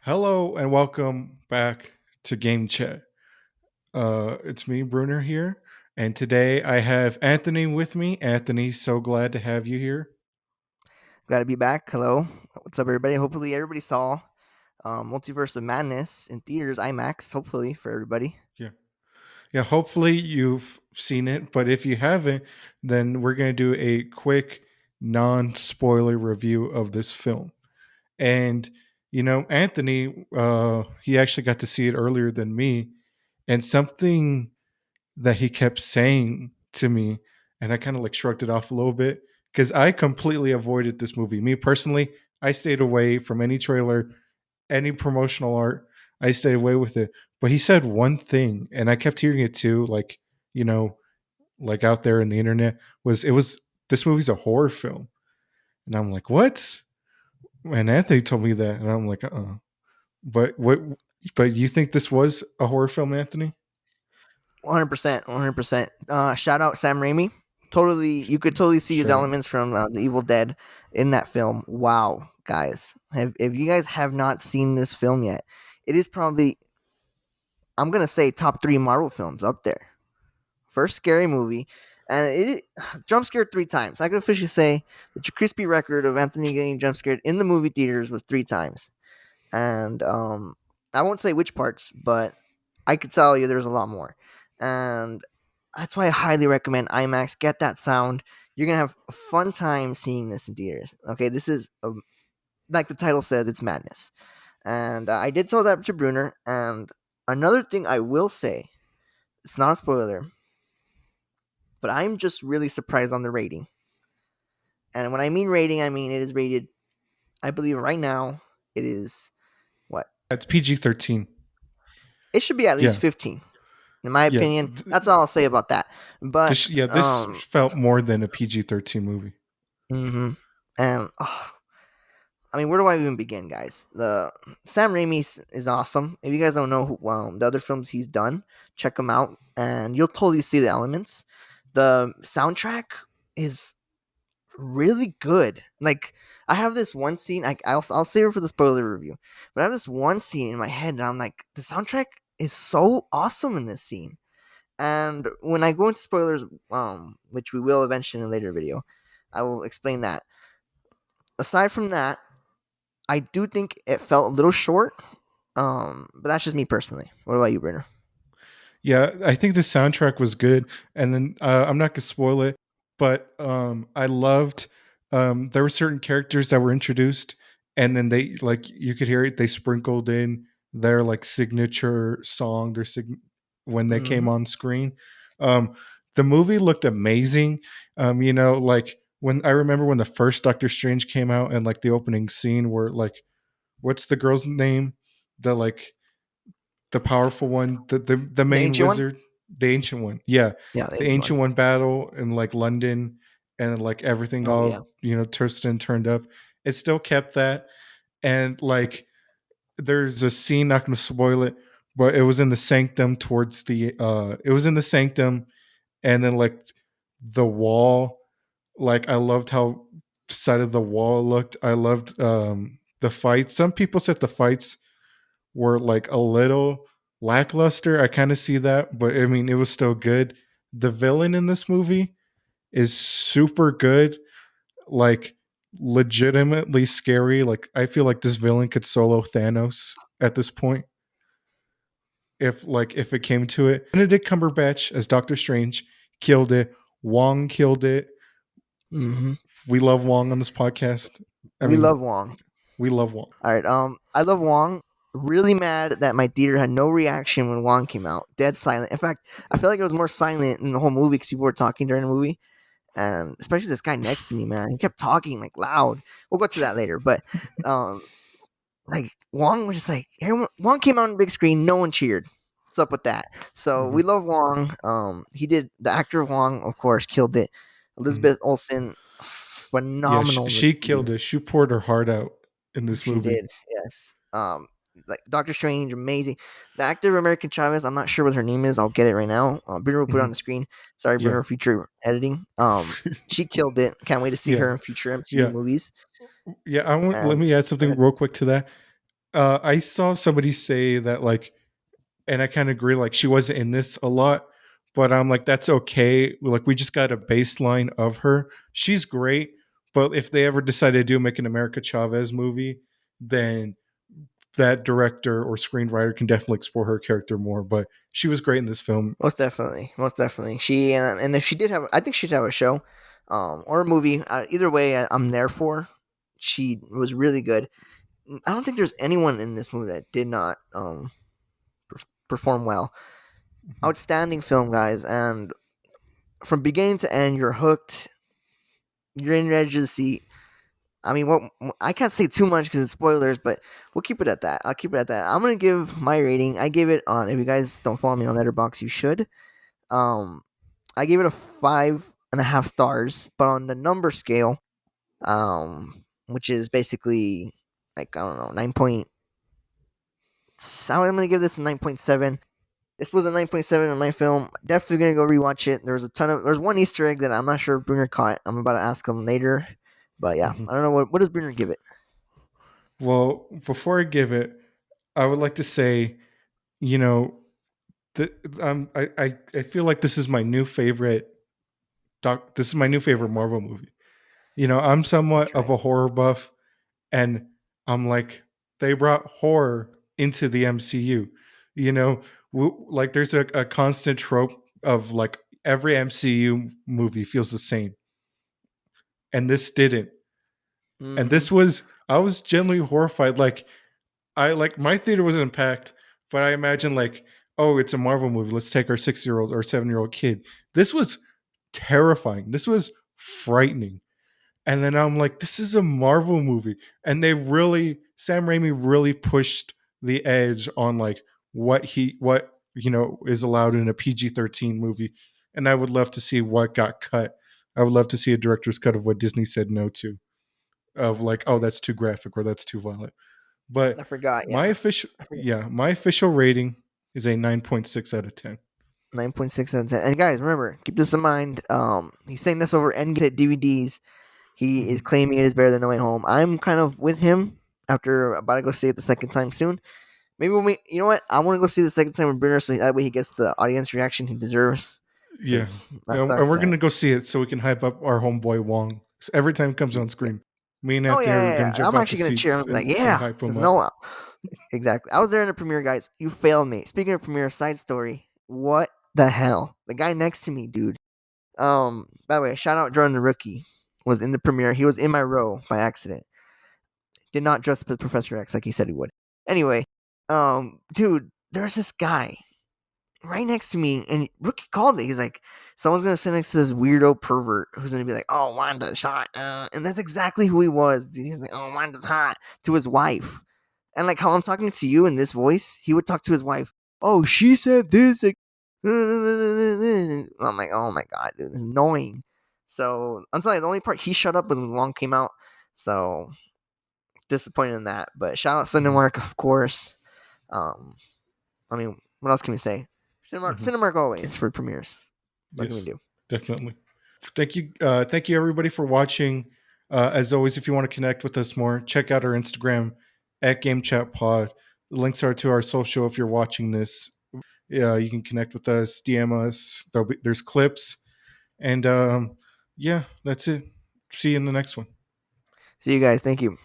Hello and welcome back to Game Chat. It's me, Brunner here, and today I have Anthony with me. Anthony, so glad to have you here. Glad to be back. Hello. What's up, everybody? Hopefully, everybody saw Multiverse of Madness in theaters, IMAX, hopefully, for everybody. Yeah, yeah. Hopefully you've seen it, but if you haven't, then we're gonna do a quick, non-spoiler review of this film. And Anthony, he actually got to see it earlier than me, and something that he kept saying to me, and I kind of like shrugged it off a little bit because I completely avoided this movie. Me personally, I stayed away from any trailer, any promotional art. I stayed away with it. But he said one thing, and I kept hearing it too, you know, like out there in the internet, was this movie's a horror film. And I'm like, what? And Anthony told me that, and I'm like, But what? But you think this was a horror film, Anthony? 100%. 100%. Shout out Sam Raimi. Totally, you could totally see his Sure. elements from The Evil Dead in that film. Wow, guys. If you guys have not seen this film yet, it is probably, I'm going to say, top three Marvel films up there. First scary movie. And it jump scared three times. I could officially say that your crispy record of Anthony getting jump scared in the movie theaters was three times. And I won't say which parts, but I could tell you there's a lot more. And that's why I highly recommend IMAX. Get that sound. You're gonna have a fun time seeing this in theaters. Okay, this is like the title says, it's madness. And I did tell that to Brunner. And another thing I will say, it's not a spoiler, but I'm just really surprised on the rating. And when I mean rating, I mean it is rated. I believe right now it is what It's PG-13. it should be at least Yeah, 15. In my yeah. opinion, that's all I'll say about that. But This felt more than a PG-13 movie. mhm. And I mean, where do I even begin, guys? The Sam Raimi is awesome. If you guys don't know the other films he's done, check them out, and you'll totally see the elements. The soundtrack is really good. Like, I have this one scene. I'll save it for the spoiler review. But I have this one scene in my head, and I'm like, the soundtrack is so awesome in this scene. And when I go into spoilers, which we will eventually in a later video, I will explain that. Aside from that, I do think it felt a little short. But that's just me personally. What about you, Brenner? Yeah, I think the soundtrack was good, and then I'm not gonna spoil it, but I loved. There were certain characters that were introduced, and then they like you could hear it. They sprinkled in their like signature song, when they came Mm-hmm. on screen. Um, the movie looked amazing. Like when I remember when the first Doctor Strange came out, and like the opening scene where like, what's the girl's name? The like the powerful one, the The main ancient one? wizard, the ancient one. Yeah, Yeah, the the ancient one. ancient one battle in like London, and like everything Oh yeah. all twisted and turned up. It still kept that, and like there's a scene. Not going to spoil it, but it was in the sanctum towards the. It was in the sanctum, and then like the wall. Like I loved how side of the wall looked. I loved the fights. Some people said the fights were like a little lackluster. I kind of see that, but I mean, it was still good. The villain in this movie is super good, like legitimately scary. Like I feel like this villain could solo Thanos at this point if it came to it. Benedict Cumberbatch as Doctor Strange killed it. Wong killed it. Mm-hmm. We love Wong on this podcast. I We mean, love Wong. we love Wong. All right. I love Wong. Really mad that my theater had no reaction when Wong came out. Dead silent. In fact, I feel like it was more silent in the whole movie because people were talking during the movie, and especially this guy next to me, man. He kept talking like loud. We'll go to that later, but um, like Wong was just like Wong came out on the big screen. No one cheered. What's up with that? So Mhm, we love Wong. He did the actor of Wong, of course, killed it. mhm. Elizabeth Olsen, Yeah, phenomenal in this she movie. killed it. She poured her heart out in this She movie. did, yes. Like Doctor Strange, amazing. The actor of American Chavez, I'm not sure what her name is. I'll get it right now. Bruno will put it on Mhm. the screen. Sorry, Yeah. Bruno, future editing. She killed it. Can't wait to see Yeah. her in future MCU Yeah. movies. Yeah. Let And me add something real quick to that. I saw somebody say that like, and I kind of agree. Like she wasn't in this a lot, but I'm like that's okay. Like we just got a baseline of her. She's great, but if they ever decide to do make an America Chavez movie, then that director or screenwriter can definitely explore her character more. But she was great in this film. Most definitely, most definitely. She and if she did have, I think she'd have a show, or a movie. Either way, I'm there for. She was really good. I don't think there's anyone in this movie that did not perform well. Mhm. Outstanding film, guys, and from beginning to end, you're hooked. You're in the edge of the seat. I mean, what I can't say too much because it's spoilers, but we'll keep it at that. I'll keep it at that. I'm gonna give my rating. I gave it on. If you guys don't follow me on Letterboxd, you should. Um, I gave it a 5.5 stars, but on the number scale, which is basically like I don't know 9 point. I'm gonna give this a 9.7. This was a 9.7 on my film. Definitely gonna go rewatch it. There's one Easter egg that I'm not sure if Brunner caught. I'm about to ask him later, but yeah, Mhm. I don't know what does Brunner give it. Well, before I give it, I would like to say, you know, that I feel like this is my new favorite this is my new favorite Marvel movie. I'm somewhat That's of right. a horror buff, and I'm like, they brought horror into the MCU. You know, like there's a constant trope of like every MCU movie feels the same, and this didn't. And Mm-hmm. this was, I was genuinely horrified. Like I like my theater wasn't packed, but I imagine like, oh, it's a Marvel movie. Let's take our 6-year-old or 7-year-old kid. This was terrifying. This was frightening. And then I'm like, this is a Marvel movie. And Sam Raimi really pushed the edge on like what is allowed in a PG-13 movie. And I would love to see what got cut. I would love to see a director's cut of what Disney said no to, of like, oh, that's too graphic or that's too violent. I But forgot. Yeah, I forgot. my official rating is a 9.6 out of 10. 9.6 out of 10. And guys, remember, keep this in mind. He's saying this over Endgame DVDs. He is Mhm. claiming it is better than No Way Home. I'm kind of with him after about to go see it the second time soon. Maybe when we, you know what? I want to go see the second time with Brunner so that way he gets the audience reaction he deserves. Yeah. Because that And sucks. we're gonna go see it so we can hype up our homeboy Wong. So every time he comes on screen, me and Oh Anthony yeah, are yeah, gonna yeah. jump I'm out the actually gonna cheer. seats I'm like, and yeah, hype him because up. no, exactly. I was there in the premiere, guys. You failed me. Speaking of premiere, side story. What the hell? The guy next to me, dude. By the way, shout out Jordan the rookie was in the premiere. He was in my row by accident. Did not dress as Professor X like he said he would. Anyway, dude, there's this guy right next to me, and rookie called it. He's like, someone's gonna sit next to this weirdo pervert who's gonna be like, "Oh, Wanda's hot," and that's exactly who he was. Dude. He's like, "Oh, Wanda's hot" to his wife, and like how I'm talking to you in this voice, he would talk to his wife. Oh, she said this. Like, I'm like, oh my god, dude, it's annoying. So I'm telling you, the only part he shut up was when Wong came out. So disappointed in that. But shout out Mhm. Cinemark, of course. Um, I mean, what else can we say? Cinemark, Mhm. Cinemark always for premieres. What can we Yes, do? definitely. Thank you everybody for watching. As always, if you want to connect with us more, check out our Instagram at Game Chat Pod. The links are to our social. If you're watching this, yeah, you can connect with us, DM us. There's clips, and yeah, that's it. See you in the next one. See you guys. Thank you.